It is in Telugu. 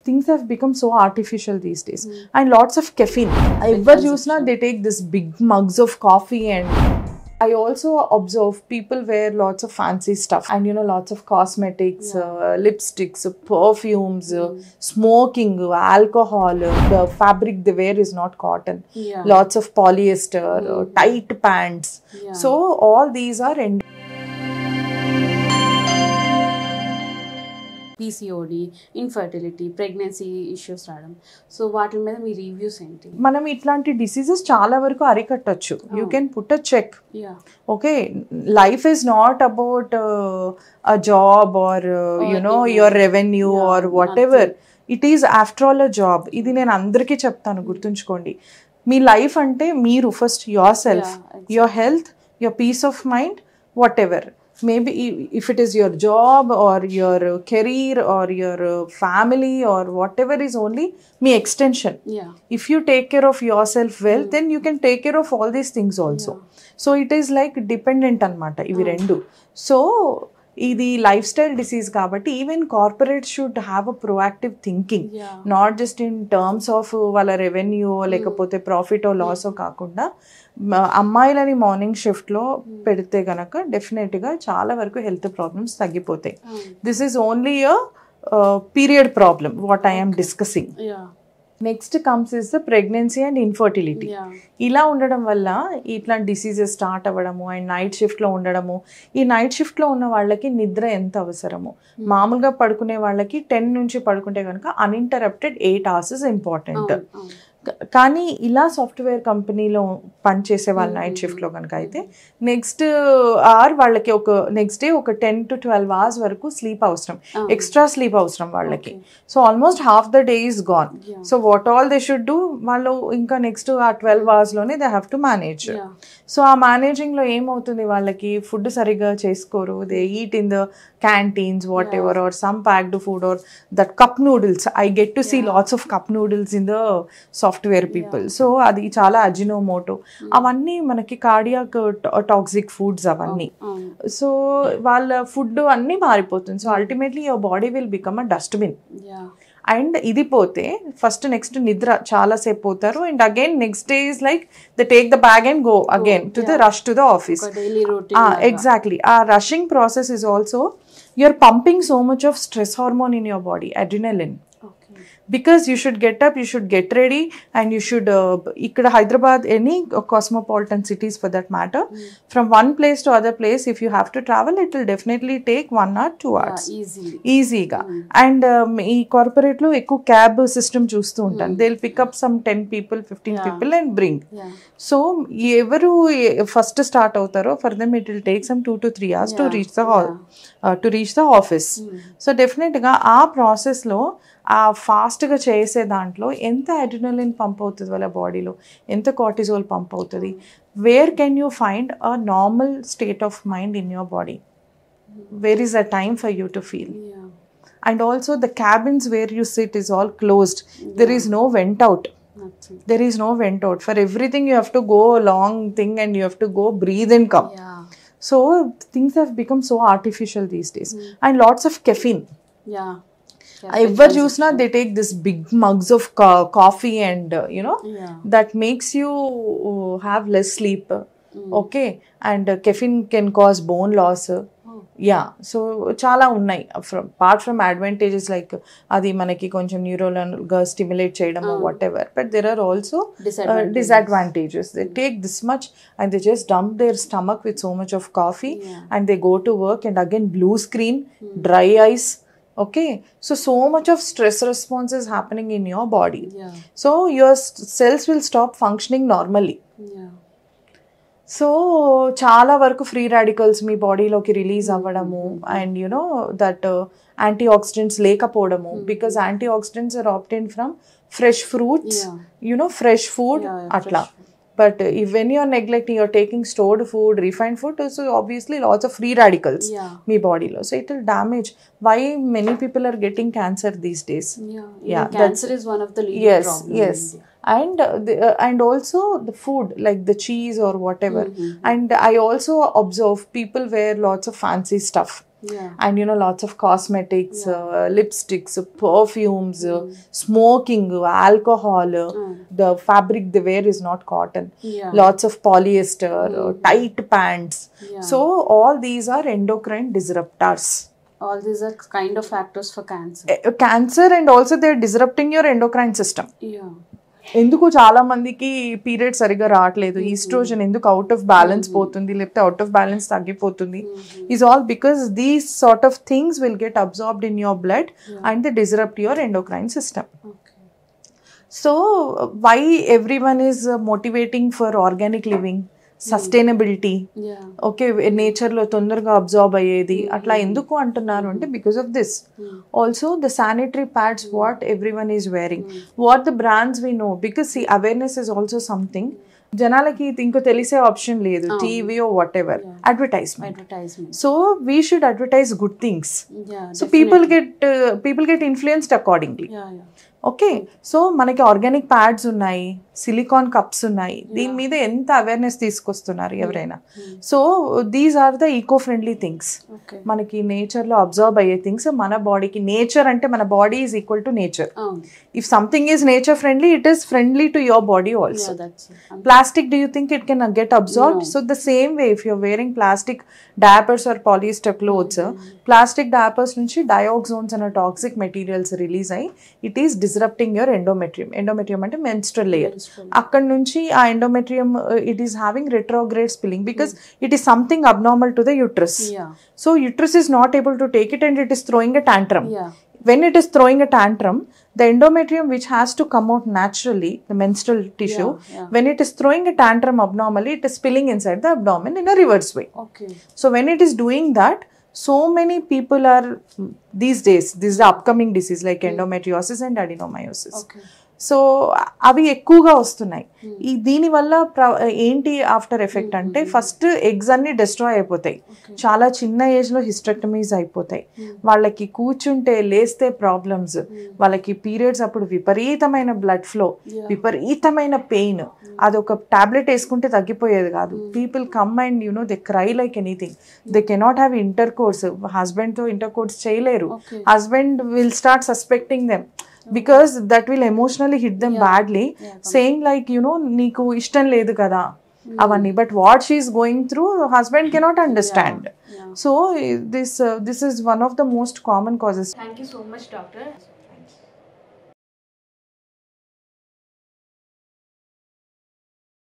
things have become so artificial these days. And lots of caffeine. Ever chusna they take this big mugs of coffee. And I also observe people wear lots of fancy stuff and lots of cosmetics, lipsticks, perfumes, smoking, alcohol. The fabric they wear is not cotton. Lots of polyester, tight pants. So all these are PCOD, infertility, pregnancy issues రావడం. సో వాటి మీద మీ రివ్యూస్ ఏంటి? మనం ఇట్లాంటి డిసీజెస్ చాలా వరకు అరికట్టొచ్చు. You can put a check. Okay, life is not about a job or your revenue or whatever. It is after all a job. ఇది నేను అందరికీ చెప్తాను, గుర్తుంచుకోండి. మీ లైఫ్ అంటే మీరు first yourself, your health, your peace of mind, whatever. Maybe if it is your job or your career or your family or whatever is only me extension. If you take care of yourself well, then you can take care of all these things also. So it is like dependent anamata ivi rendu. So ఇది లైఫ్ స్టైల్ డిసీజ్ కాబట్టి even corporate should have a proactive thinking, not just in terms of వాళ్ళ రెవెన్యూ లేకపోతే ప్రాఫిట్ ఓ లాసో కాకుండా అమ్మాయిలని మార్నింగ్ షిఫ్ట్లో పెడితే కనుక డెఫినెట్గా చాలా వరకు హెల్త్ ప్రాబ్లమ్స్ తగ్గిపోతాయి. This is only a period problem what I am discussing. Next comes is the pregnancy and infertility. ఇలా ఉండడం వల్ల ఇట్లాంటి డిసీజెస్ స్టార్ట్ అవ్వడము అండ్ నైట్ షిఫ్ట్లో ఉండడము. ఈ నైట్ షిఫ్ట్లో ఉన్న వాళ్ళకి నిద్ర ఎంత అవసరము. మామూలుగా పడుకునే వాళ్ళకి 10 నుంచి పడుకుంటే కనుక అన్ఇంటరప్టెడ్ 8 hours ఇస్ ఇంపార్టెంట్. కానీ ఇలా సాఫ్ట్వేర్ కంపెనీలో పనిచేసే వాళ్ళు నైట్ షిఫ్ట్లో కనుక అయితే నెక్స్ట్ అవర్ వాళ్ళకి నెక్స్ట్ డే ఒక 10 to 12 hours వరకు స్లీప్ అవసరం, ఎక్స్ట్రా స్లీప్ అవసరం వాళ్ళకి. So almost half the day is gone. So what all they should do, వాళ్ళు ఇంకా నెక్స్ట్ ఆ 12 hours లోనే they have to manage. So ఆ మేనేజింగ్లో ఏమవుతుంది, వాళ్ళకి ఫుడ్ సరిగ్గా చేసుకోరు. They eat in the canteens, whatever, or some packed food, or that cup noodles. I get to see lots of cup noodles in the software people. So adi chala ajinomoto avanni manaki cardiac toxic foods avanni. So valla food anni maaripotundi. So ultimately your body will become a dustbin. And ఇది పోతే ఫస్ట్ నెక్స్ట్ నిద్ర చాలా సేపు పోతారు. And again next day is like the take the bag and go again to the rush to the office. Exactly. ఆ rushing process is also you're pumping so much of stress hormone in your body, adrenaline. Because you should get up, you should get ready, and you should ikkada Hyderabad, any cosmopolitan cities for that matter, from one place to other place, if you have to travel, it will definitely take 1 or 2 hours. Easy ga. And ee corporate lo ekku cab system చూస్తూ ఉంటాను. they'll pick up some 10 people, 15 people and bring. So evaru first start avtaro, for them it will take some 2 to 3 hours to reach the office. So definitely ga ఆ ప్రాసెస్ లో ఆ ఫాస్ట్గా చేసే దాంట్లో ఎంత అడ్రినలిన్ పంప్ అవుతుంది వాళ్ళ బాడీలో, ఎంత కార్టిజోల్ పంప్ అవుతుంది. Where can you find a normal state of mind in your body? Where is a time for you to feel? And also the cabins where you sit is all closed. There is no vent out. There is no vent out. For everything you have to go a long thing and you have to go breathe and come. So things have become so artificial these days. And lots of caffeine. Ever chusna they take this big mugs of coffee and that makes you have less sleep. Okay, and caffeine can cause bone loss. So చాలా ఉన్నాయి. apart from advantages like అది మనకి కొంచెం న్యూరోనల్గా స్టిమ్యులేట్ చేయడము whatever, but there are also disadvantages. They take this much and they just dump their stomach with so much of coffee and they go to work, and again blue screen, dry eyes. Okay, so much of stress response is happening in your body. So your cells will stop functioning normally. So చాలా వరకు ఫ్రీ రాడికల్స్ మీ బాడీలోకి రిలీజ్ అవ్వడము, అండ్ దట్ యాంటీ ఆక్సిడెంట్స్ లేకపోవడము, because antioxidants are obtained from fresh fruits, fresh food అట్లా. But if when you are neglecting, you are taking stored food, refined food, so obviously lots of free radicals me body lo. So it will damage. Why many people are getting cancer these days? Cancer is one of the leading problems. And also the food like the cheese or whatever. And I also observe people wear lots of fancy stuff. Yeah. And lots of cosmetics, lipsticks, perfumes, smoking, alcohol, the fabric they wear is not cotton, Yeah. lots of polyester, tight pants. Yeah. So all these are endocrine disruptors. All these are kind of factors for cancer. Cancer, and also they're disrupting your endocrine system. Yeah. ఎందుకు చాలా మందికి పీరియడ్ సరిగా రావట్లేదు, ఈస్ట్రోజన్ ఎందుకు అవుట్ ఆఫ్ బ్యాలెన్స్ పోతుంది, లేకపోతే అవుట్ ఆఫ్ బ్యాలెన్స్ తగ్గిపోతుంది, is all because these sort of things will get absorbed in your blood and they disrupt your endocrine system. So why everyone is motivating for organic living, sustainability, okay నేచర్లో తొందరగా అబ్జార్బ్ అయ్యేది అట్లా ఎందుకు అంటున్నారు అంటే because of this. Also the sanitary pads what everyone is wearing, what the brands we know, because see awareness is also something. జనాలకి ఇంకో తెలిసే ఆప్షన్ లేదు, టీవీ ఓ whatever, advertisement. So we should advertise good things, so people get influenced accordingly. Okay, so మనకి ఆర్గానిక్ ప్యాడ్స్ ఉన్నాయి, సిలికాన్ కప్స్ ఉన్నాయి, దీని మీద ఎంత అవేర్నెస్ తీసుకొస్తున్నారు ఎవరైనా. So these are the eco friendly things, మనకి నేచర్లో అబ్జర్వ్ అయ్యే థింగ్స్. మన బాడీకి నేచర్ అంటే మన body is equal to nature. If something is nature friendly, it is friendly to your body also. Plastic, do you think it can get absorbed? So the same way if you're wearing plastic diapers or polyester clothes, plastic diapers నుంచి డయాక్సోన్స్ అనే టాక్సిక్ మెటీరియల్స్ రిలీజ్ అయ్యి it is disrupting your endometrium. Endometrium అంటే menstrual layer. అక్కడ నుంచి ఆ endometrium it is having retrograde spilling because it is something abnormal to the uterus. So uterus is not able to take it and it is throwing a tantrum. When it is throwing a tantrum, the endometrium which has to come out naturally, the menstrual tissue, when it is throwing a tantrum abnormally, it is spilling inside the abdomen in a reverse way. So when it is doing that, so many people are these days, this is the upcoming disease like endometriosis and adenomyosis. So అవి ఎక్కువగా వస్తున్నాయి. ఈ దీనివల్ల ఏంటి ఆఫ్టర్ ఎఫెక్ట్ అంటే ఫస్ట్ ఎగ్స్ అన్ని డిస్ట్రాయ్ అయిపోతాయి, చాలా చిన్న ఏజ్లో హిస్టెక్టమీస్ అయిపోతాయి, వాళ్ళకి కూర్చుంటే లేస్తే ప్రాబ్లమ్స్, వాళ్ళకి పీరియడ్స్ అప్పుడు విపరీతమైన బ్లడ్ ఫ్లో, విపరీతమైన పెయిన్, అదొక టాబ్లెట్ వేసుకుంటే తగ్గిపోయేది కాదు. People come and they cry like anything, they cannot have intercourse, హస్బెండ్తో ఇంటర్ కోర్స్ చేయలేరు, husband will start suspecting them because that will emotionally hit them badly, saying like నీకు ఇష్టం లేదు కదా అవన్నీ, but what she is going through husband cannot understand. So this is one of the most common causes. Thank you so much, doctor.